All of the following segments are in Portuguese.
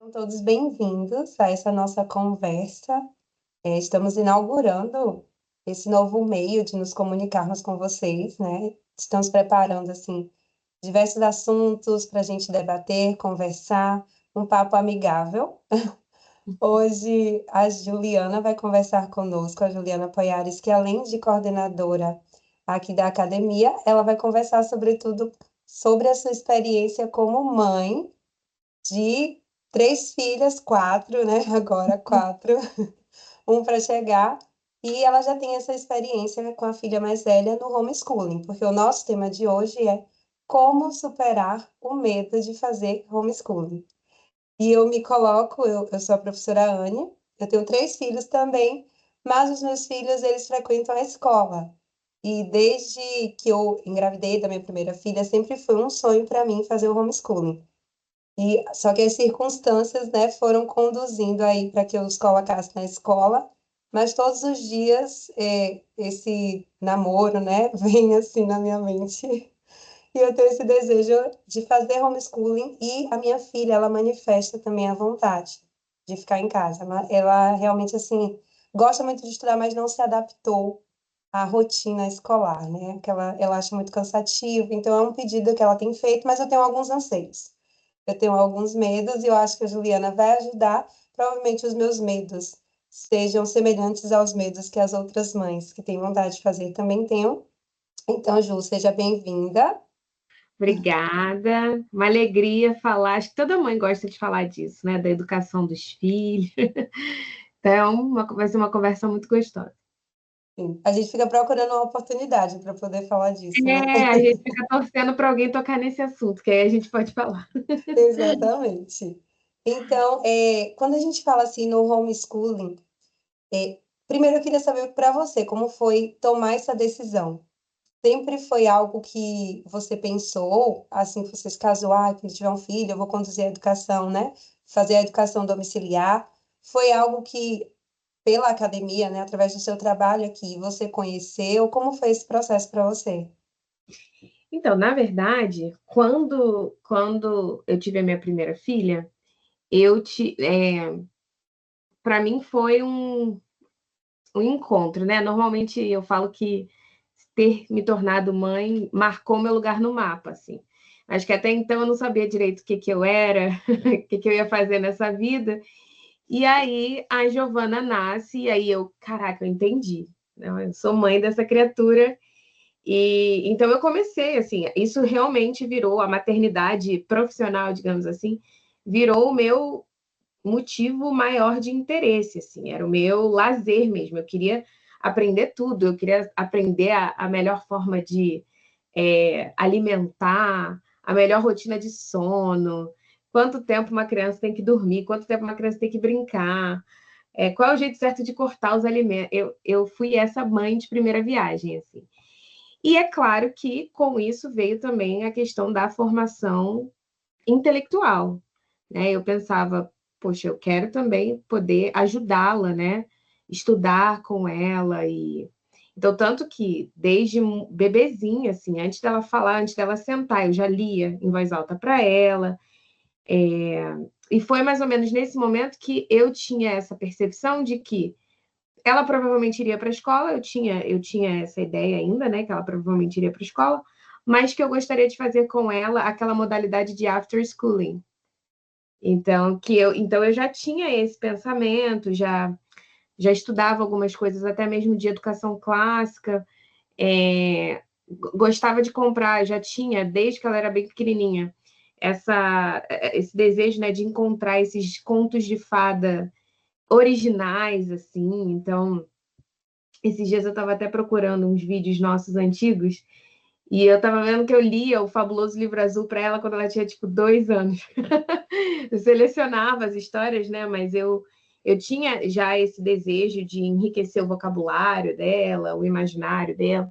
Sejam todos bem-vindos a essa nossa conversa. Estamos inaugurando esse novo meio de nos comunicarmos com vocês, né? Estamos preparando, assim, diversos assuntos para a gente debater, conversar, um papo amigável. Hoje, a Juliana vai conversar conosco, a Juliana Poiares, que além de coordenadora aqui da academia, ela vai conversar, sobretudo, sobre a sua experiência como mãe de três filhas, quatro, né? Agora quatro, um para chegar. E ela já tem essa experiência com a filha mais velha no homeschooling, porque o nosso tema de hoje é como superar o medo de fazer homeschooling. E eu me coloco, eu sou a professora Anne, eu tenho três filhos também, mas os meus filhos, eles frequentam a escola. E desde que eu engravidei da minha primeira filha, sempre foi um sonho para mim fazer o homeschooling. E só que as circunstâncias, né, foram conduzindo aí para que eu os colocasse na escola, mas todos os dias esse namoro, né, vem assim na minha mente. E eu tenho esse desejo de fazer homeschooling e a minha filha, ela manifesta também a vontade de ficar em casa. Ela realmente assim gosta muito de estudar, mas não se adaptou à rotina escolar, né? Que ela acha muito cansativo, então é um pedido que ela tem feito, mas eu tenho alguns anseios. Eu tenho alguns medos e eu acho que a Juliana vai ajudar. Provavelmente os meus medos sejam semelhantes aos medos que as outras mães que têm vontade de fazer também tenham. Então, Ju, seja bem-vinda. Obrigada, uma alegria falar. Acho que toda mãe gosta de falar disso, né? Da educação dos filhos. Então, vai ser uma conversa muito gostosa. Sim. A gente fica procurando uma oportunidade para poder falar disso, né? A gente fica torcendo para alguém tocar nesse assunto, que aí a gente pode falar. Exatamente. Então, quando a gente fala assim no homeschooling, primeiro eu queria saber para você como foi tomar essa decisão. Sempre foi algo que você pensou, assim que você se casou, quando tiver um filho, eu vou conduzir a educação, né? Fazer a educação domiciliar. Foi algo que, pela academia, né, através do seu trabalho aqui, você conheceu? Como foi esse processo para você? Então, na verdade, quando eu tive a minha primeira filha, para mim foi um encontro, né? Normalmente eu falo que ter me tornado mãe marcou meu lugar no mapa, assim. Acho que até então eu não sabia direito o que que eu era, o que que eu ia fazer nessa vida. E aí a Giovana nasce, e aí caraca, eu entendi. Não, eu sou mãe dessa criatura. E então eu comecei, assim, isso realmente virou a maternidade profissional, digamos assim, virou o meu motivo maior de interesse, assim, era o meu lazer mesmo. Eu queria aprender tudo, eu queria aprender a melhor forma de alimentar, a melhor rotina de sono, quanto tempo uma criança tem que dormir, quanto tempo uma criança tem que brincar, qual é o jeito certo de cortar os alimentos. Eu fui essa mãe de primeira viagem, assim. E é claro que com isso veio também a questão da formação intelectual, né? Eu pensava, poxa, eu quero também poder ajudá-la, né? Estudar com ela e então tanto que desde bebezinha, assim, antes dela falar, antes dela sentar, eu já lia em voz alta para ela. E foi mais ou menos nesse momento que eu tinha essa percepção de que ela provavelmente iria para a escola, eu tinha essa ideia ainda, né, que ela provavelmente iria para a escola, mas que eu gostaria de fazer com ela aquela modalidade de after schooling. Então eu já tinha esse pensamento, já estudava algumas coisas, até mesmo de educação clássica, gostava de comprar, já tinha, desde que ela era bem pequenininha, esse desejo, né, de encontrar esses contos de fada originais, assim. Então, esses dias eu estava até procurando uns vídeos nossos antigos e eu estava vendo que eu lia o Fabuloso Livro Azul para ela quando ela tinha, tipo, 2 anos. Eu selecionava as histórias, né? Mas eu tinha já esse desejo de enriquecer o vocabulário dela, o imaginário dela.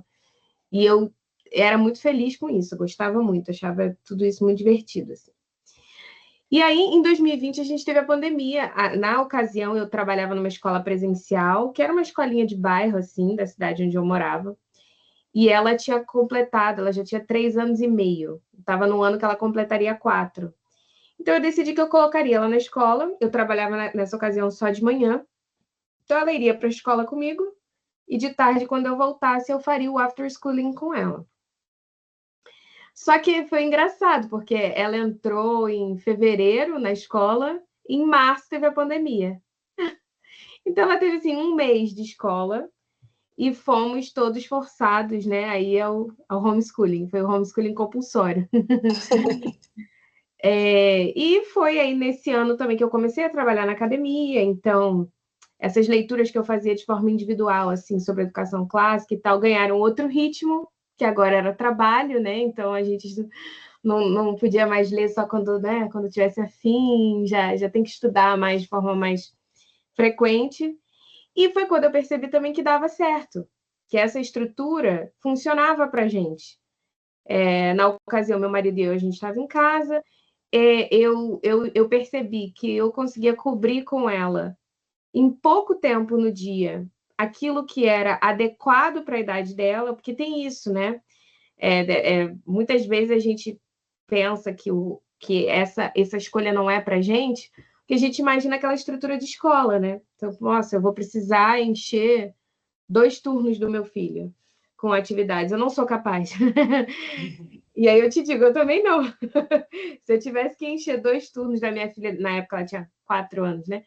E eu era muito feliz com isso, eu gostava muito, achava tudo isso muito divertido, assim. E aí, em 2020, a gente teve a pandemia. Na ocasião, eu trabalhava numa escola presencial, que era uma escolinha de bairro, assim, da cidade onde eu morava. E ela tinha completado, ela já tinha 3 anos e meio. Estava no ano que ela completaria 4. Então, eu decidi que eu colocaria ela na escola. Eu trabalhava nessa ocasião só de manhã. Então, ela iria para a escola comigo. E de tarde, quando eu voltasse, eu faria o after schooling com ela. Só que foi engraçado, porque ela entrou em fevereiro na escola, e em março teve a pandemia. Então, ela teve, assim, um mês de escola, e fomos todos forçados, né, aí ao homeschooling. Foi o homeschooling compulsório. E foi aí nesse ano também que eu comecei a trabalhar na academia, então essas leituras que eu fazia de forma individual, assim, sobre educação clássica e tal, ganharam outro ritmo, que agora era trabalho, né? Então a gente não podia mais ler só quando, né, quando tivesse afim, já tem que estudar mais de forma mais frequente. E foi quando eu percebi também que dava certo, que essa estrutura funcionava para a gente. Na ocasião, meu marido e eu, a gente estava em casa, eu percebi que eu conseguia cobrir com ela, em pouco tempo no dia, aquilo que era adequado para a idade dela, porque tem isso, né? Muitas vezes a gente pensa que essa escolha não é para a gente, porque a gente imagina aquela estrutura de escola, né? Então, nossa, eu vou precisar encher 2 turnos do meu filho com atividades. Eu não sou capaz. E aí eu te digo, eu também não. Se eu tivesse que encher 2 turnos da minha filha, na época ela tinha 4 anos, né?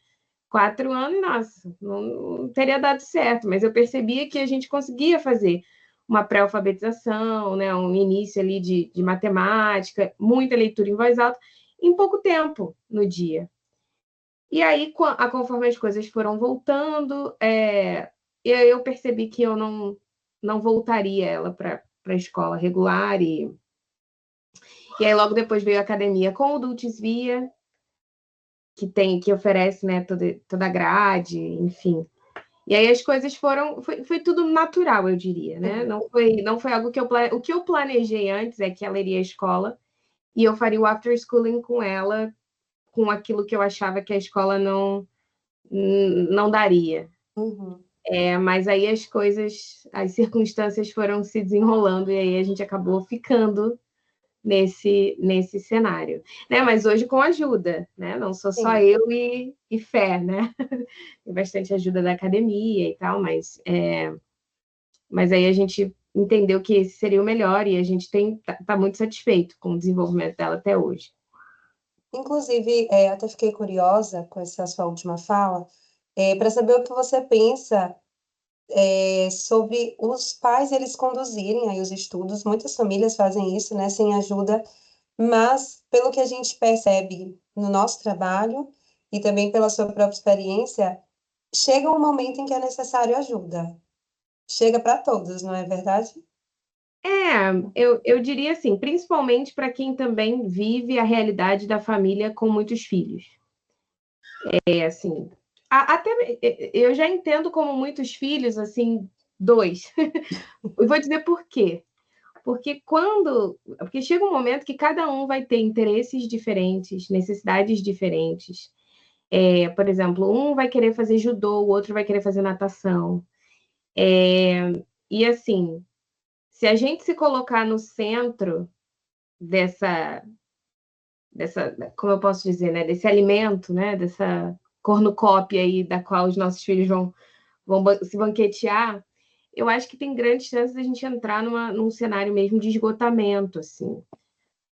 4 anos, nossa, não teria dado certo, mas eu percebia que a gente conseguia fazer uma pré-alfabetização, né? Um início ali de matemática, muita leitura em voz alta, em pouco tempo no dia. E aí, conforme as coisas foram voltando, eu percebi que eu não voltaria ela para a escola regular. E aí, logo depois veio a academia com o Dulcis Via, que oferece, né, toda a grade, enfim. E aí as coisas foi tudo natural, eu diria, né? Não foi algo que o que eu planejei antes é que ela iria à escola e eu faria o after schooling com ela, com aquilo que eu achava que a escola não daria. Uhum. Mas aí as circunstâncias foram se desenrolando e aí a gente acabou ficando nesse cenário, né? Mas hoje com ajuda, né? Não sou só Sim. eu e fé, né? Tem bastante ajuda da academia e tal, mas aí a gente entendeu que esse seria o melhor e a gente tá muito satisfeito com o desenvolvimento dela até hoje. Inclusive, até fiquei curiosa com essa sua última fala, para saber o que você pensa sobre os pais eles conduzirem aí os estudos. Muitas famílias fazem isso, né, sem ajuda, mas pelo que a gente percebe no nosso trabalho e também pela sua própria experiência, chega um momento em que é necessário ajuda. Chega para todos, não é verdade? Eu diria assim, principalmente para quem também vive a realidade da família com muitos filhos. Assim, até eu já entendo como muitos filhos, assim, 2. Eu vou dizer por quê. Porque chega um momento que cada um vai ter interesses diferentes, necessidades diferentes. Por exemplo, um vai querer fazer judô, o outro vai querer fazer natação. E assim, se a gente se colocar no centro dessa, como eu posso dizer, né, desse alimento, né, dessa cornucópia aí da qual os nossos filhos vão se banquetear, eu acho que tem grandes chances de a gente entrar num cenário mesmo de esgotamento, assim.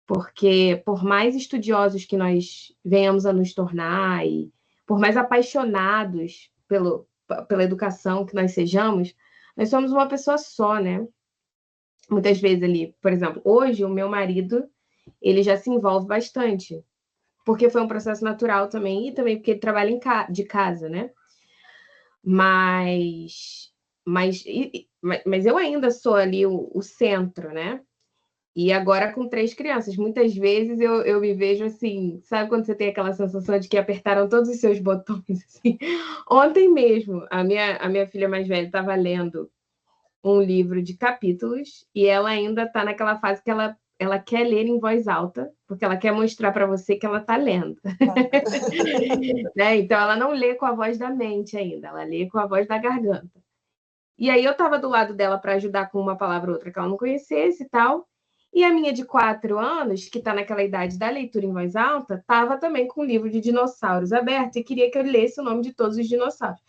Porque por mais estudiosos que nós venhamos a nos tornar e por mais apaixonados pela educação que nós sejamos, nós somos uma pessoa só, né? Muitas vezes ali, por exemplo, hoje o meu marido, ele já se envolve bastante, porque foi um processo natural também, e também porque ele trabalha de casa, né? Mas, mas eu ainda sou ali o centro, né? E agora com 3 crianças, muitas vezes eu me vejo assim, sabe quando você tem aquela sensação de que apertaram todos os seus botões? Assim? Ontem mesmo, a minha filha mais velha estava lendo um livro de capítulos e ela ainda está naquela fase que ela quer ler em voz alta, porque ela quer mostrar para você que ela está lendo. Né? Então, ela não lê com a voz da mente ainda, ela lê com a voz da garganta. E aí eu estava do lado dela para ajudar com uma palavra ou outra que ela não conhecesse e tal. E a minha de 4 anos, que está naquela idade da leitura em voz alta, estava também com o livro de dinossauros aberto e queria que eu lesse o nome de todos os dinossauros.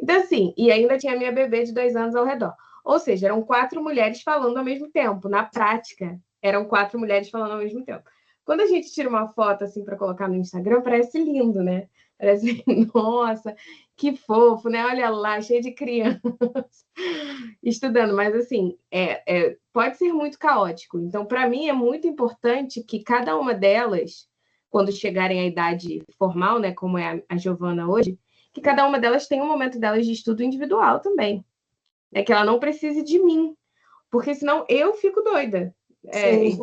Então, assim, e ainda tinha a minha bebê de 2 anos ao redor. Ou seja, eram 4 mulheres falando ao mesmo tempo. Na prática, eram 4 mulheres falando ao mesmo tempo. Quando a gente tira uma foto assim para colocar no Instagram, parece lindo, né? Parece, nossa, que fofo, né? Olha lá, cheio de criança estudando, mas assim, pode ser muito caótico. Então, para mim, é muito importante que cada uma delas, quando chegarem à idade formal, né, como é a Giovana hoje, que cada uma delas tenha um momento delas de estudo individual também. É que ela não precise de mim, porque senão eu fico doida. Sim.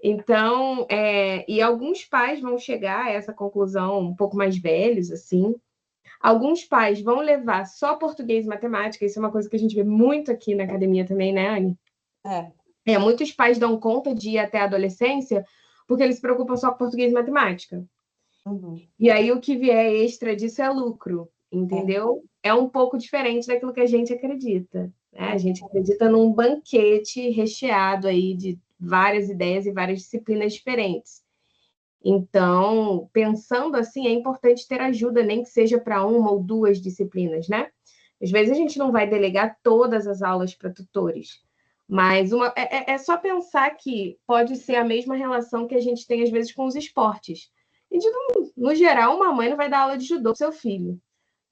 Então, e alguns pais vão chegar a essa conclusão um pouco mais velhos, assim. Alguns pais vão levar só português e matemática, isso é uma coisa que a gente vê muito aqui na academia também, né, Anne? É. Muitos pais dão conta de ir até a adolescência porque eles se preocupam só com português e matemática. Uhum. E aí o que vier extra disso é lucro, É. entendeu? É um pouco diferente daquilo que a gente acredita. Né? A gente É. acredita num banquete recheado aí de várias ideias e várias disciplinas diferentes. Então, pensando assim, é importante ter ajuda, nem que seja para uma ou duas disciplinas, né? Às vezes a gente não vai delegar todas as aulas para tutores, mas é só pensar que pode ser a mesma relação que a gente tem às vezes com os esportes. E, no geral, uma mãe não vai dar aula de judô para seu filho,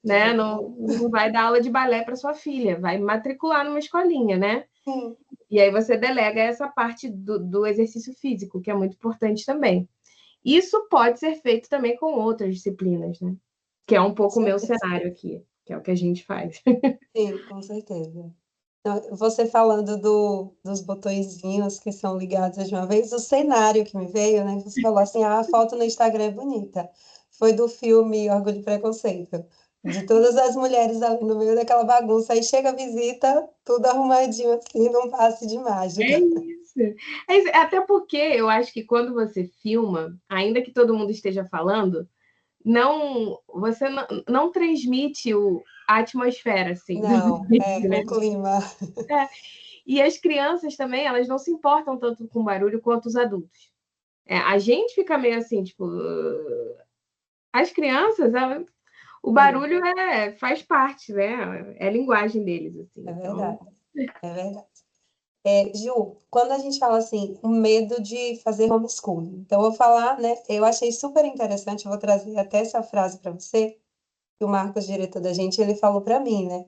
né? Não vai dar aula de balé para sua filha, vai matricular numa escolinha, né? Sim. E aí você delega essa parte do exercício físico, que é muito importante também. Isso pode ser feito também com outras disciplinas, né? Que é um Com pouco o meu certeza. cenário aqui, que é o que a gente faz. Sim, com certeza. Então, você falando dos botõezinhos que são ligados de uma vez, o cenário que me veio, né? Você falou assim, ah, a foto no Instagram é bonita. Foi do filme Orgulho e Preconceito. De todas as mulheres ali no meio daquela bagunça. Aí chega a visita, tudo arrumadinho assim, num passe de É mágica. isso. Até porque eu acho que quando você filma, ainda que todo mundo esteja falando, você não transmite a atmosfera assim do Não, vídeo, é né? o clima. É. E as crianças também, elas não se importam tanto com barulho quanto os adultos. A gente fica meio assim, tipo, as crianças, o Sim, barulho faz parte, né? É a linguagem deles, assim. é Então, verdade. É verdade. Ju, quando a gente fala assim, o medo de fazer homeschooling, então eu vou falar, né? Eu achei super interessante, eu vou trazer até essa frase para você, que o Marcos, diretor da gente, ele falou para mim, né?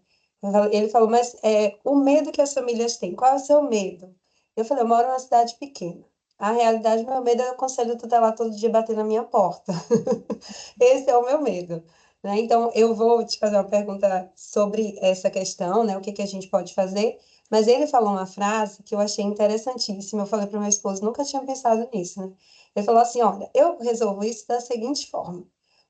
Ele falou, mas o medo que as famílias têm, qual é o seu medo? Eu falei, eu moro numa cidade pequena. A realidade, meu medo é o conselho tutelar todo dia bater na minha porta. Esse é o meu medo. Né? Então, eu vou te fazer uma pergunta sobre essa questão, né? O que que a gente pode fazer? Mas ele falou uma frase que eu achei interessantíssima. Eu falei para o meu esposo, nunca tinha pensado nisso, né? Ele falou assim: olha, eu resolvo isso da seguinte forma: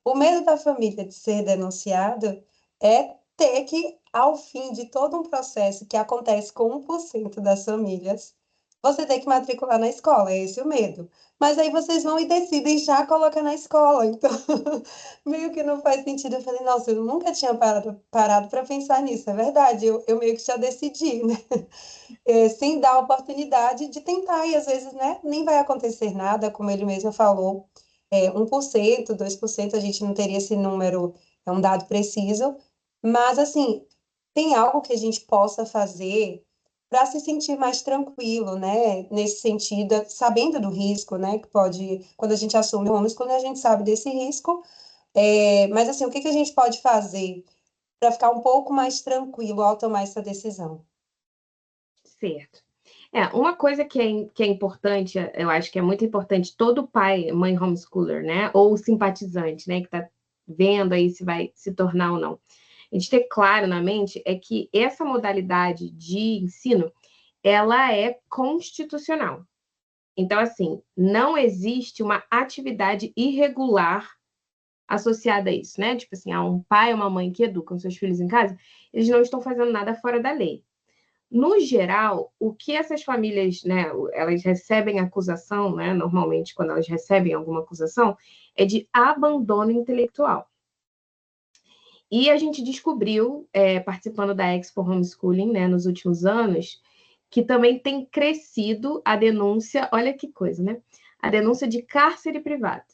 o medo da família de ser denunciado é ter que, ao fim de todo um processo que acontece com 1% das famílias, você ter que matricular na escola, é esse o medo. Mas aí vocês vão e decidem já colocar na escola. Então, meio que não faz sentido. Eu falei, nossa, eu nunca tinha parado para pensar nisso, é verdade. Eu meio que já decidi, né? Sem dar a oportunidade de tentar, e às vezes, né, nem vai acontecer nada, como ele mesmo falou. 1%, 2%, a gente não teria esse número, é um dado preciso, mas assim, tem algo que a gente possa fazer para se sentir mais tranquilo, né? Nesse sentido, sabendo do risco, né? Que pode, quando a gente assume o homeschooling, a gente sabe desse risco. Mas assim, o que que a gente pode fazer para ficar um pouco mais tranquilo ao tomar essa decisão? certo. Uma coisa que é importante, eu acho que é muito importante, todo pai, mãe homeschooler, né? Ou simpatizante, né? Que está vendo aí se vai se tornar ou não. A gente ter claro na mente é que essa modalidade de ensino, ela é constitucional. Então, assim, não existe uma atividade irregular associada a isso, né? Tipo assim, há um pai ou uma mãe que educam seus filhos em casa, eles não estão fazendo nada fora da lei. No geral, o que essas famílias, né, elas recebem acusação, né, normalmente quando elas recebem alguma acusação, é de abandono intelectual. E a gente descobriu, participando da Expo Homeschooling, né, nos últimos anos, que também tem crescido a denúncia, olha que coisa, né? A denúncia de cárcere privado.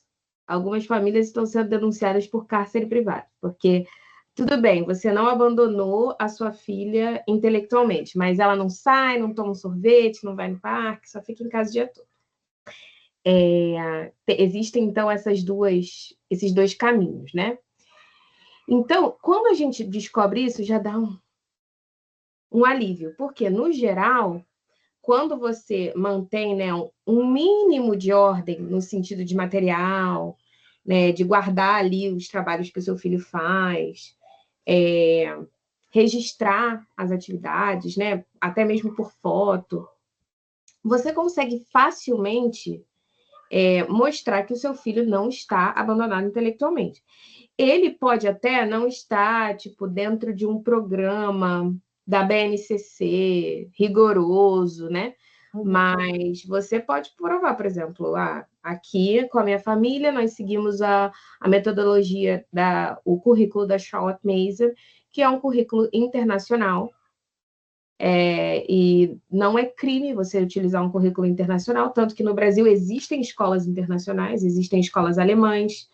Algumas famílias estão sendo denunciadas por cárcere privado, porque tudo bem, você não abandonou a sua filha intelectualmente, mas ela não sai, não toma um sorvete, não vai no parque, só fica em casa o dia todo. Existem, então, esses dois caminhos, né? Então, quando a gente descobre isso, já dá um alívio, porque, no geral, quando você mantém, né, um mínimo de ordem no sentido de material, né, de guardar ali os trabalhos que o seu filho faz, registrar as atividades, né, até mesmo por foto, você consegue facilmente mostrar que o seu filho não está abandonado intelectualmente. Ele pode até não estar, tipo, dentro de um programa da BNCC rigoroso, né? Mas você pode provar, por exemplo, aqui com a minha família, nós seguimos a metodologia, o currículo da Charlotte Mason, que é um currículo internacional, e não é crime você utilizar um currículo internacional, tanto que no Brasil existem escolas internacionais, existem escolas alemãs,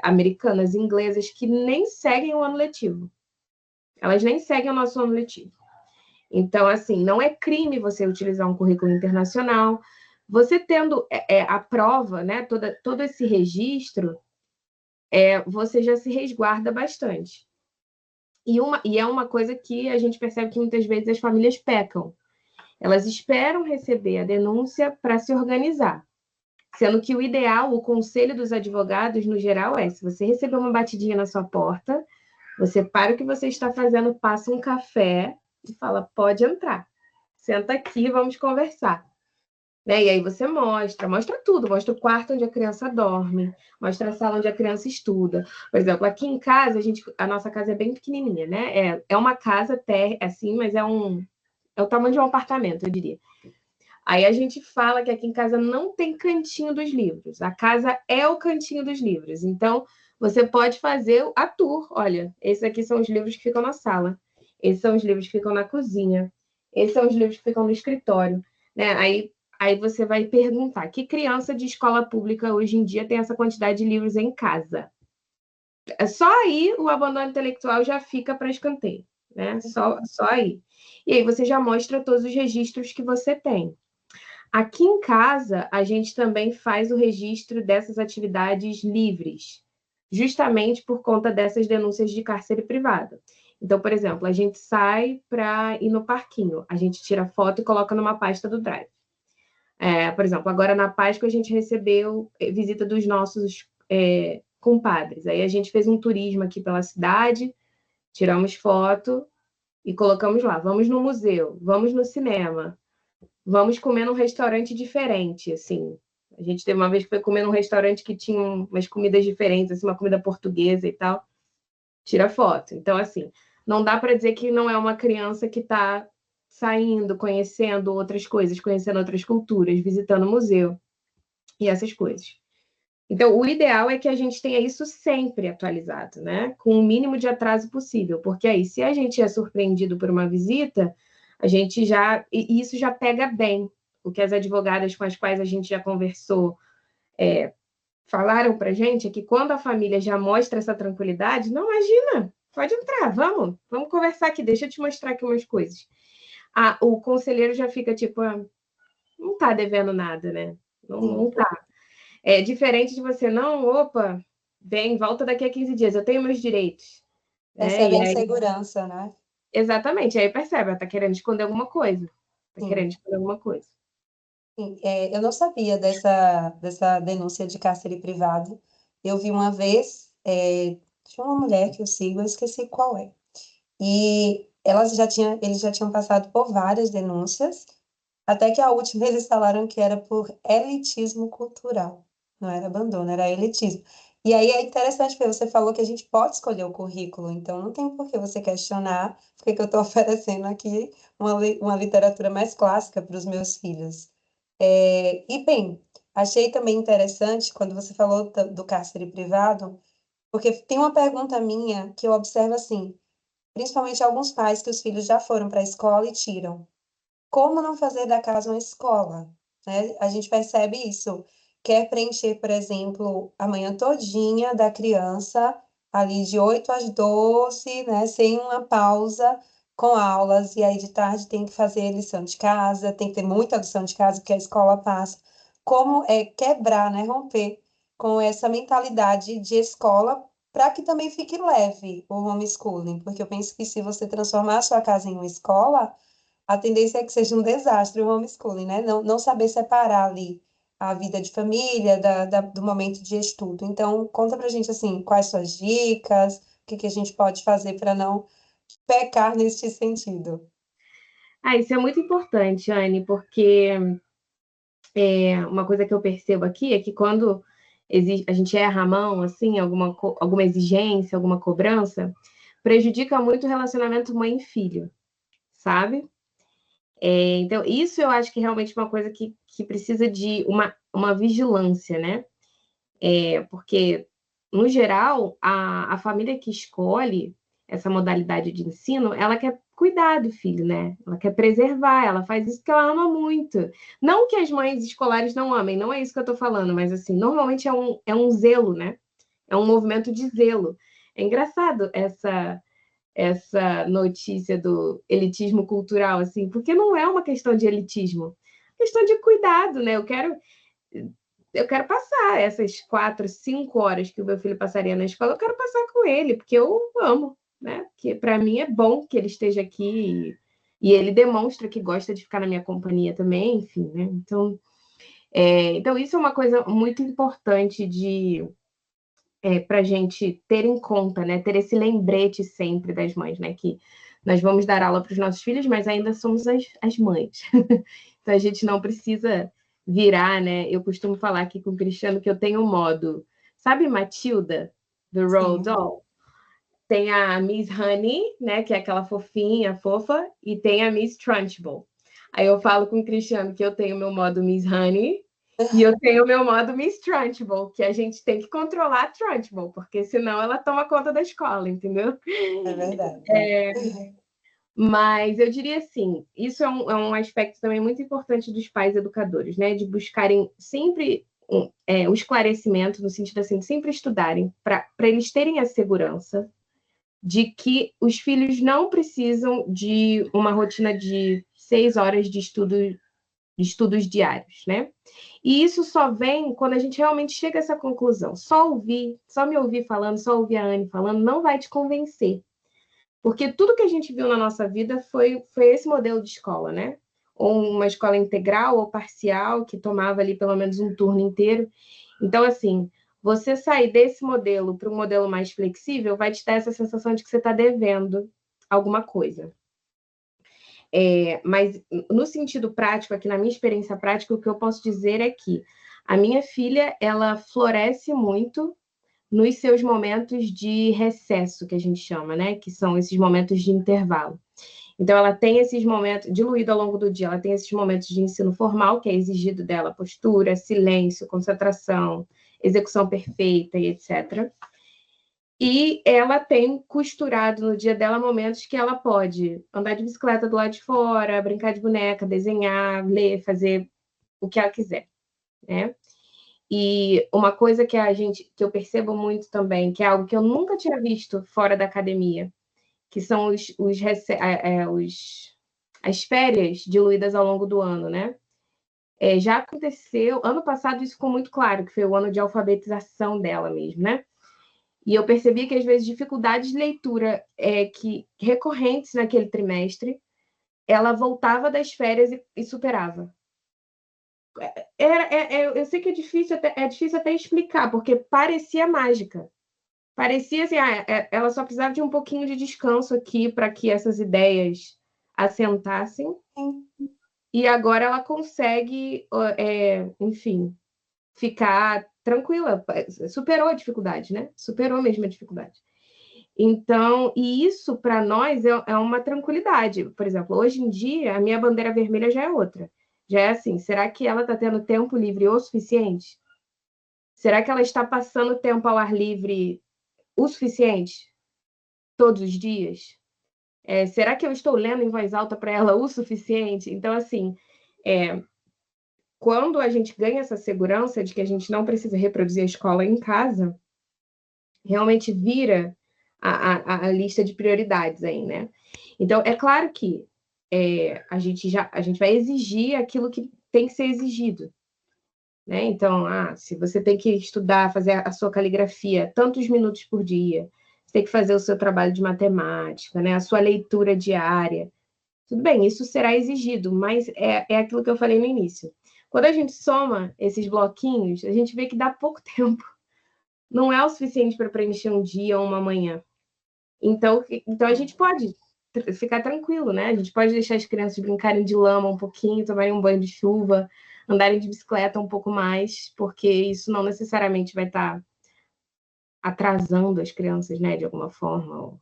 americanas, inglesas, que nem seguem o ano letivo. Elas nem seguem o nosso ano letivo. Então, assim, não é crime você utilizar um currículo internacional. Você tendo a prova, né, todo esse registro, você já se resguarda bastante. E é uma coisa que a gente percebe que muitas vezes as famílias pecam. Elas esperam receber a denúncia para se organizar. Sendo que o ideal, o conselho dos advogados, no geral, se você receber uma batidinha na sua porta, você para o que você está fazendo, passa um café e fala, pode entrar. Senta aqui, vamos conversar. Né? E aí você mostra tudo, mostra o quarto onde a criança dorme, mostra a sala onde a criança estuda. Por exemplo, aqui em casa, a nossa casa é bem pequenininha, né? É uma casa assim, mas é o tamanho de um apartamento, eu diria. Aí a gente fala que aqui em casa não tem cantinho dos livros. A casa é o cantinho dos livros. Então, você pode fazer a tour. Olha, esses aqui são os livros que ficam na sala. Esses são os livros que ficam na cozinha. Esses são os livros que ficam no escritório. Né? Aí você vai perguntar, que criança de escola pública hoje em dia tem essa quantidade de livros em casa? Só aí o abandono intelectual já fica para escanteio. Né? Só aí. E aí você já mostra todos os registros que você tem. Aqui em casa, a gente também faz o registro dessas atividades livres, justamente por conta dessas denúncias de cárcere privado. Então, por exemplo, a gente sai para ir no parquinho, a gente tira foto e coloca numa pasta do Drive. Por exemplo, agora na Páscoa a gente recebeu visita dos nossos compadres. Aí a gente fez um turismo aqui pela cidade, tiramos foto e colocamos lá. Vamos no museu, vamos no cinema. Vamos comer num restaurante diferente, assim. A gente teve uma vez que foi comer num restaurante que tinha umas comidas diferentes, assim, uma comida portuguesa e tal. Tira foto. Então, assim, não dá para dizer que não é uma criança que está saindo, conhecendo outras coisas, conhecendo outras culturas, visitando o museu e essas coisas. Então, o ideal é que a gente tenha isso sempre atualizado, né? Com o mínimo de atraso possível, porque aí, se a gente é surpreendido por uma visita, a gente e isso já pega bem. O que as advogadas com as quais a gente já conversou falaram para a gente é que quando a família já mostra essa tranquilidade, não, imagina, pode entrar, vamos conversar aqui, deixa eu te mostrar aqui umas coisas. O conselheiro já fica tipo, não está devendo nada, né? Não está. É diferente de você, não, opa, vem, volta daqui a 15 dias, eu tenho meus direitos. Percebe a Aí, insegurança, né? exatamente, aí percebe, ela tá querendo esconder alguma coisa. Tá querendo esconder alguma coisa. Sim, eu não sabia dessa denúncia de cárcere privado. Eu vi uma vez, de uma mulher que eu sigo, eu esqueci qual é. E eles já tinham passado por várias denúncias, até que a última eles falaram que era por elitismo cultural. Não era abandono, era elitismo. E aí é interessante, porque você falou que a gente pode escolher o currículo, então não tem por que você questionar porque que eu estou oferecendo aqui uma literatura mais clássica para os meus filhos. E, bem, achei também interessante quando você falou do cárcere privado, porque tem uma pergunta minha que eu observo assim, principalmente alguns pais que os filhos já foram para a escola e tiram. como não fazer da casa uma escola, né? A gente percebe isso. Quer preencher, por exemplo, a manhã todinha da criança, ali de 8 às 12, né? Sem uma pausa com aulas, e aí de tarde tem que fazer lição de casa, tem que ter muita lição de casa que a escola passa. Como é quebrar, né? Romper com essa mentalidade de escola para que também fique leve o homeschooling, porque eu penso que se você transformar a sua casa em uma escola, a tendência é que seja um desastre o homeschooling, né? Não saber separar ali a vida de família do momento de estudo. Então, conta pra gente, assim, quais suas dicas, o que que a gente pode fazer para não pecar neste sentido. Ah, isso é muito importante, Anne, porque uma coisa que eu percebo aqui é que quando a gente erra a mão, assim, alguma exigência, alguma cobrança, prejudica muito o relacionamento mãe e filho, sabe? Então, isso eu acho que realmente é uma coisa que precisa de uma vigilância, né? Porque, no geral, a família que escolhe essa modalidade de ensino, ela quer cuidar do filho, né? Ela quer preservar, ela faz isso porque ela ama muito. Não que as mães escolares não amem, não é isso que eu estou falando, mas assim, normalmente é um zelo, né? É um movimento de zelo. É engraçado essa notícia do elitismo cultural, assim, porque não é uma questão de elitismo, é questão de cuidado, né? Eu quero passar essas 4, 5 horas que o meu filho passaria na escola, eu quero passar com ele, porque eu amo, né? Porque para mim é bom que ele esteja aqui e ele demonstra que gosta de ficar na minha companhia também, enfim, né? Então isso é uma coisa muito importante para a gente ter em conta, né? Ter esse lembrete sempre das mães, né? Que nós vamos dar aula para os nossos filhos, mas ainda somos as mães. Então a gente não precisa virar, né? Eu costumo falar aqui com o Cristiano que eu tenho um modo. Sabe Matilda, do Roald Sim, Dahl? Tem a Miss Honey, né? Que é aquela fofinha, fofa, e tem a Miss Trunchbull. Aí eu falo com o Cristiano que eu tenho meu modo Miss Honey e eu tenho meu modo Miss Trunchbull, que a gente tem que controlar a Trunchbull, porque senão ela toma conta da escola, entendeu? é verdade. Mas eu diria assim, isso é um aspecto também muito importante dos pais educadores, né? De buscarem sempre o esclarecimento, no sentido assim, de sempre estudarem, para eles terem a segurança de que os filhos não precisam de uma rotina de 6 horas de estudos diários, né? E isso só vem quando a gente realmente chega a essa conclusão. Só me ouvir falando, só ouvir a Anne falando, não vai te convencer. Porque tudo que a gente viu na nossa vida foi esse modelo de escola, né? Ou uma escola integral ou parcial, que tomava ali pelo menos um turno inteiro. Então, assim, você sair desse modelo para um modelo mais flexível vai te dar essa sensação de que você está devendo alguma coisa. Mas no sentido prático, aqui na minha experiência prática, o que eu posso dizer é que a minha filha, ela floresce muito nos seus momentos de recesso, que a gente chama, né? Que são esses momentos de intervalo. Então, ela tem esses momentos, diluído ao longo do dia, ela tem esses momentos de ensino formal, que é exigido dela postura, silêncio, concentração, execução perfeita e etc. E ela tem costurado no dia dela momentos que ela pode andar de bicicleta do lado de fora, brincar de boneca, desenhar, ler, fazer o que ela quiser, né? E uma coisa que eu percebo muito também, que é algo que eu nunca tinha visto fora da academia, que são as férias diluídas ao longo do ano, né? Já aconteceu, ano passado isso ficou muito claro, que foi o ano de alfabetização dela mesmo, né? E eu percebi que, às vezes, dificuldades de leitura que recorrentes naquele trimestre, ela voltava das férias e superava. Eu sei que é difícil até explicar, porque parecia mágica. Parecia assim, ela só precisava de um pouquinho de descanso aqui para que essas ideias assentassem, Sim. e agora ela consegue, enfim, ficar tranquila, superou a dificuldade, né? Superou mesmo a dificuldade. Então, e isso para nós é uma tranquilidade. Por exemplo, hoje em dia, a minha bandeira vermelha já é outra. Já é assim, será que ela está tendo tempo livre o suficiente? Será que ela está passando tempo ao ar livre o suficiente todos os dias? Será que eu estou lendo em voz alta para ela o suficiente? Então, assim, quando a gente ganha essa segurança de que a gente não precisa reproduzir a escola em casa, realmente vira a lista de prioridades aí, né? Então, é claro que a gente vai exigir aquilo que tem que ser exigido, né? Então, se você tem que estudar, fazer a sua caligrafia tantos minutos por dia, você tem que fazer o seu trabalho de matemática, né? A sua leitura diária. Tudo bem, isso será exigido, mas é aquilo que eu falei no início. Quando a gente soma esses bloquinhos, a gente vê que dá pouco tempo. Não é o suficiente para preencher um dia ou uma manhã. Então a gente pode ficar tranquilo, né? A gente pode deixar as crianças brincarem de lama um pouquinho, tomarem um banho de chuva, andarem de bicicleta um pouco mais, porque isso não necessariamente vai estar atrasando as crianças, né, de alguma forma.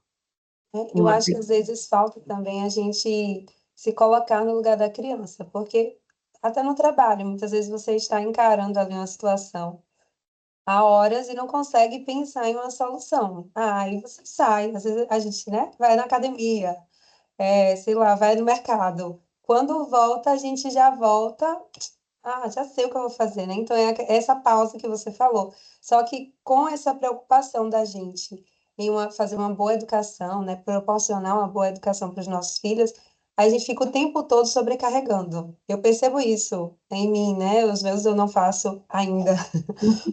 Eu acho que às vezes falta também a gente se colocar no lugar da criança, porque até no trabalho, muitas vezes você está encarando ali uma situação há horas e não consegue pensar em uma solução. Aí você sai, às vezes a gente, né, vai na academia, sei lá, vai no mercado. Quando volta, a gente já volta. Já sei o que eu vou fazer, né? Então, essa pausa que você falou. Só que com essa preocupação da gente em fazer uma boa educação, né? Proporcionar uma boa educação para os nossos filhos, a gente fica o tempo todo sobrecarregando. Eu percebo isso em mim, né? Os meus eu não faço ainda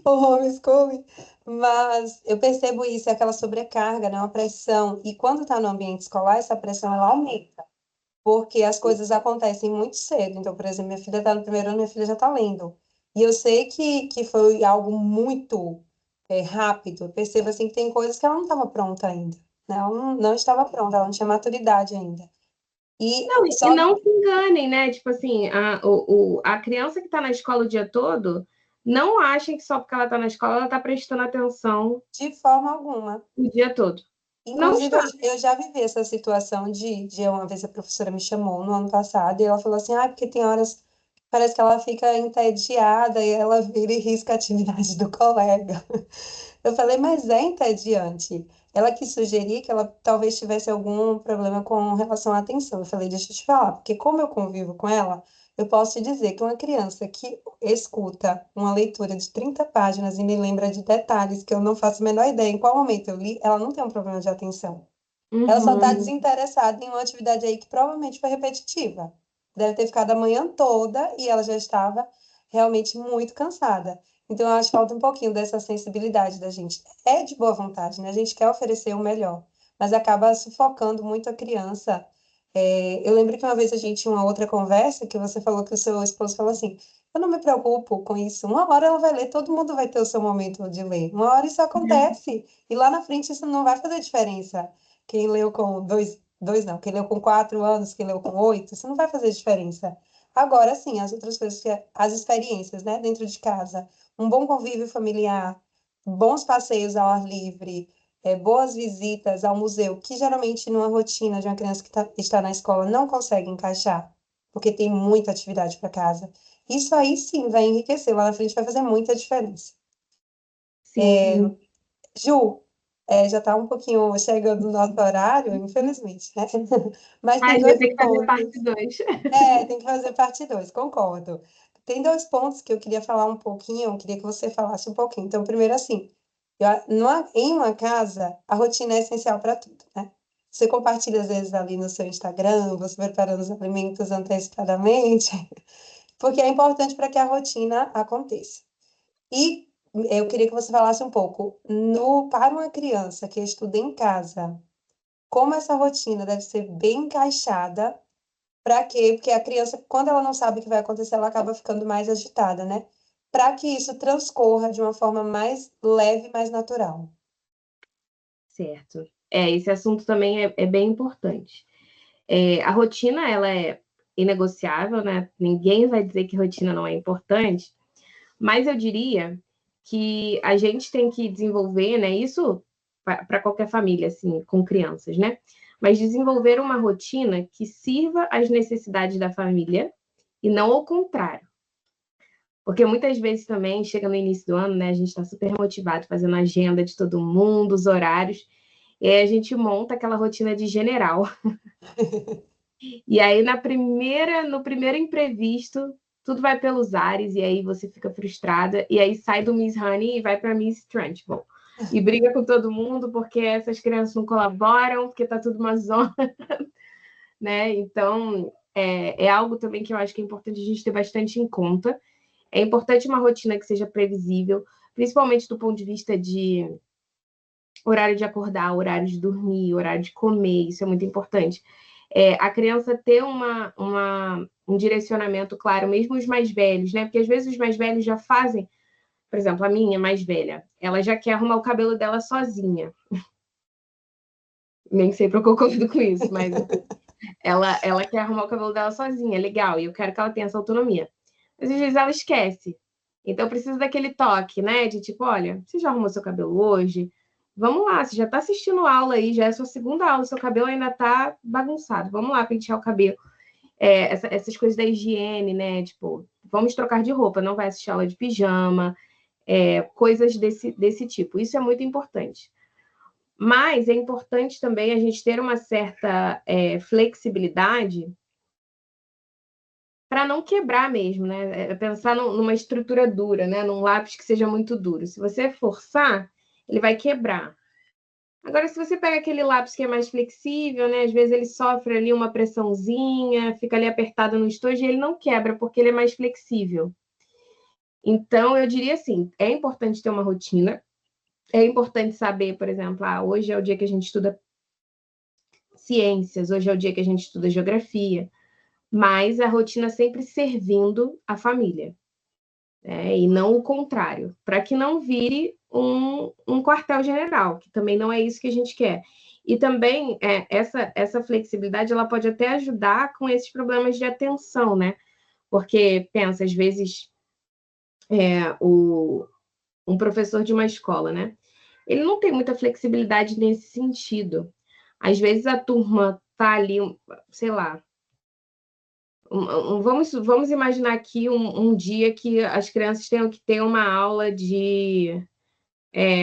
o homeschooling, mas eu percebo isso, é aquela sobrecarga, né? Uma pressão. E quando está no ambiente escolar, essa pressão ela aumenta porque as coisas acontecem muito cedo. Então, por exemplo, minha filha está no primeiro ano, minha filha já está lendo. E eu sei que foi algo muito rápido. Eu percebo assim que tem coisas que ela não estava pronta ainda. Né? Ela não estava pronta, ela não tinha maturidade ainda. E Não, e só não se enganem, né? Tipo assim, a criança que está na escola o dia todo, não achem que só porque ela está na escola, ela está prestando atenção de forma alguma. o dia todo. Não Inclusive, está. eu já vivi essa situação de uma vez a professora me chamou no ano passado e ela falou assim, porque tem horas parece que ela fica entediada e ela vira e risca a atividade do colega. Eu falei, mas é entediante. Ela quis sugerir que ela talvez tivesse algum problema com relação à atenção. Eu falei, deixa eu te falar, porque como eu convivo com ela, eu posso te dizer que uma criança que escuta uma leitura de 30 páginas e me lembra de detalhes que eu não faço a menor ideia em qual momento eu li, ela não tem um problema de atenção. Ela só está Uhum. desinteressada em uma atividade aí que provavelmente foi repetitiva. Deve ter ficado a manhã toda e ela já estava realmente muito cansada. Então, eu acho que falta um pouquinho dessa sensibilidade da gente. É de boa vontade, né? A gente quer oferecer o melhor, mas acaba sufocando muito a criança. Eu lembro que uma vez a gente tinha uma outra conversa que você falou que o seu esposo falou assim: eu não me preocupo com isso. Uma hora ela vai ler, todo mundo vai ter o seu momento de ler. Uma hora isso acontece. E lá na frente isso não vai fazer diferença. Quem leu com dois não, quem leu com 4 anos, quem leu com 8, isso não vai fazer diferença. Agora, sim, as outras coisas, as experiências, né, dentro de casa, um bom convívio familiar, bons passeios ao ar livre, boas visitas ao museu, que geralmente numa rotina de uma criança que está na escola não consegue encaixar, porque tem muita atividade para casa. Isso aí sim vai enriquecer, lá na frente vai fazer muita diferença. Sim. Ju, já está um pouquinho chegando o nosso horário, infelizmente, né? Mas A tem gente vai dois ter que fazer pontos. parte 2. Tem que fazer parte 2, concordo. Tem dois pontos que eu queria falar um pouquinho, eu queria que você falasse um pouquinho. Então, primeiro, assim, em uma casa, a rotina é essencial para tudo, né? Você compartilha, às vezes, ali no seu Instagram, você preparando os alimentos antecipadamente, porque é importante para que a rotina aconteça. E eu queria que você falasse um pouco, para uma criança que estuda em casa, como essa rotina deve ser bem encaixada. Para quê? Porque a criança, quando ela não sabe o que vai acontecer, ela acaba ficando mais agitada, né? Para que isso transcorra de uma forma mais leve, mais natural. Certo. Esse assunto também é bem importante. A rotina, ela é inegociável, né? Ninguém vai dizer que rotina não é importante, mas eu diria que a gente tem que desenvolver, né? Isso para qualquer família, assim, com crianças, né? Mas desenvolver uma rotina que sirva às necessidades da família e não ao contrário. Porque muitas vezes também, chega no início do ano, né? A gente está super motivado fazendo a agenda de todo mundo, os horários. E aí a gente monta aquela rotina de general. E aí no primeiro imprevisto, tudo vai pelos ares, e aí você fica frustrada, e aí sai do Miss Honey e vai para Miss Trunchbull. E briga com todo mundo porque essas crianças não colaboram, porque tá tudo uma zona, né? Então, é algo também que eu acho que é importante a gente ter bastante em conta. É importante uma rotina que seja previsível, principalmente do ponto de vista de horário de acordar, horário de dormir, horário de comer, isso é muito importante. A criança ter um direcionamento claro, mesmo os mais velhos, né? Porque às vezes os mais velhos já fazem, por exemplo, a minha mais velha, ela já quer arrumar o cabelo dela sozinha. Nem sempre eu concordo com isso, mas ela quer arrumar o cabelo dela sozinha, legal, e eu quero que ela tenha essa autonomia. Mas às vezes ela esquece. Então precisa daquele toque, né? De tipo, olha, você já arrumou seu cabelo hoje? Vamos lá, você já está assistindo aula aí, já é a sua segunda aula, seu cabelo ainda está bagunçado. Vamos lá pentear o cabelo. Essas coisas da higiene, né? Tipo, vamos trocar de roupa, não vai assistir aula de pijama, coisas desse tipo. Isso é muito importante. Mas é importante também a gente ter uma certa flexibilidade para não quebrar mesmo, né? Pensar numa estrutura dura, né? Num lápis que seja muito duro. Se você forçar, ele vai quebrar. Agora, se você pega aquele lápis que é mais flexível, né? Às vezes ele sofre ali uma pressãozinha, fica ali apertado no estojo e ele não quebra, porque ele é mais flexível. Então, eu diria assim, é importante ter uma rotina, é importante saber, por exemplo, hoje é o dia que a gente estuda ciências, hoje é o dia que a gente estuda geografia, mas a rotina sempre servindo a família, né? E não o contrário, para que não vire um quartel-general, que também não é isso que a gente quer. E também essa flexibilidade ela pode até ajudar com esses problemas de atenção, né? Porque pensa, às vezes, um professor de uma escola, né? Ele não tem muita flexibilidade nesse sentido. Às vezes a turma tá ali, sei lá, vamos imaginar aqui um dia que as crianças tenham que ter uma aula de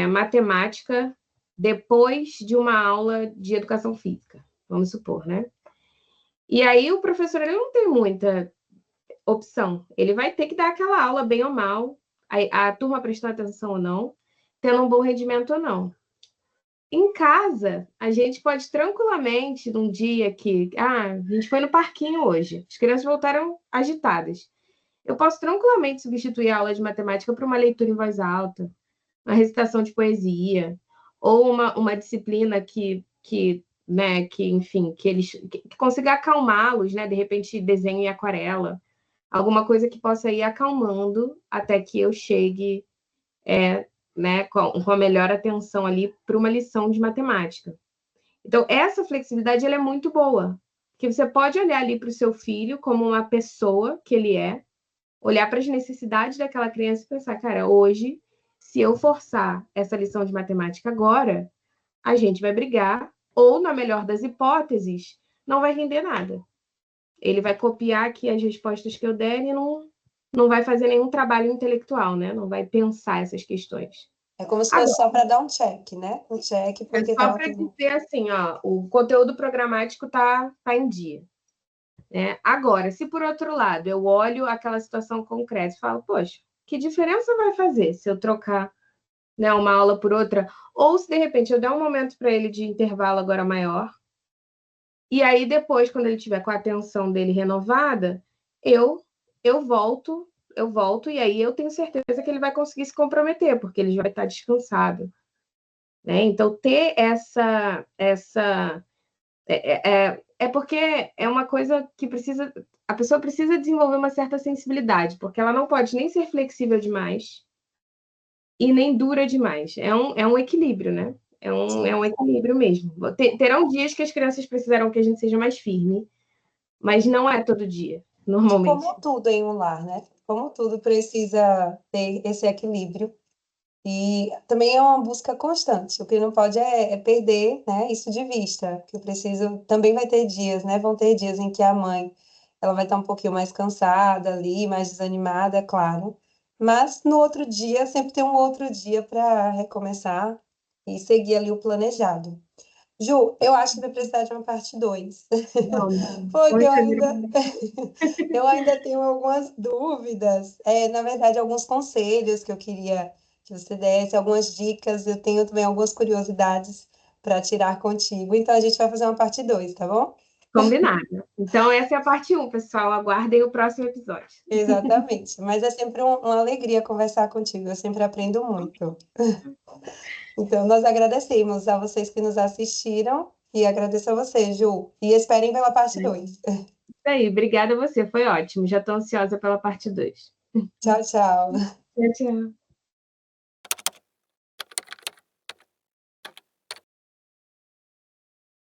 matemática depois de uma aula de educação física, vamos supor, né? E aí o professor ele não tem muita opção, ele vai ter que dar aquela aula bem ou mal, a turma prestando atenção ou não, tendo um bom rendimento ou não. Em casa, a gente pode tranquilamente, num dia que a gente foi no parquinho hoje, as crianças voltaram agitadas. Eu posso tranquilamente substituir a aula de matemática por uma leitura em voz alta, uma recitação de poesia, ou uma disciplina né, enfim, que consiga acalmá-los, né? De repente, desenho em aquarela, alguma coisa que possa ir acalmando até que eu chegue, né, com a melhor atenção ali para uma lição de matemática. Então, essa flexibilidade ela é muito boa, porque você pode olhar ali para o seu filho como uma pessoa que ele é, olhar para as necessidades daquela criança e pensar, cara, hoje, se eu forçar essa lição de matemática agora, a gente vai brigar, ou, na melhor das hipóteses, não vai render nada. Ele vai copiar aqui as respostas que eu der e não vai fazer nenhum trabalho intelectual, né? Não vai pensar essas questões. É como se fosse Agora, só para dar um check, né? Um check, porque só estava para tudo. dizer assim, ó, o conteúdo programático tá em dia. Né? Agora, se por outro lado eu olho aquela situação concreta e falo, poxa, que diferença vai fazer se eu trocar, né, uma aula por outra? Ou se de repente eu der um momento para ele de intervalo agora maior, e aí depois, quando ele tiver com a atenção dele renovada, eu eu volto, e aí eu tenho certeza que ele vai conseguir se comprometer, porque ele já vai estar descansado. Né? Então, ter é porque é uma coisa que a pessoa precisa desenvolver uma certa sensibilidade, porque ela não pode nem ser flexível demais e nem dura demais. É um equilíbrio, né? É um equilíbrio mesmo. Terão dias que as crianças precisarão que a gente seja mais firme, mas não é todo dia, normalmente. Como tudo em um lar, né? Como tudo precisa ter esse equilíbrio. E também é uma busca constante. O que não pode é perder, né, isso de vista. Que eu preciso. Também vai ter dias, né? Vão ter dias em que a mãe ela vai estar um pouquinho mais cansada ali, mais desanimada, é claro. Mas no outro dia, sempre tem um outro dia para recomeçar e seguir ali o planejado. Ju, eu acho que vai precisar de uma parte 2, Vamos. porque Vamos fazer uma... eu ainda tenho algumas dúvidas, na verdade, alguns conselhos que eu queria que você desse, algumas dicas, eu tenho também algumas curiosidades para tirar contigo, então a gente vai fazer uma parte 2, tá bom? Combinado. Então, essa é a parte um, pessoal. Aguardem o próximo episódio. Exatamente, mas é sempre uma alegria conversar contigo, eu sempre aprendo muito. Então, nós agradecemos a vocês que nos assistiram e agradeço a você, Ju, e esperem pela parte 2. Isso aí, obrigada a você, foi ótimo. Já estou ansiosa pela parte 2. Tchau, tchau. Tchau, tchau.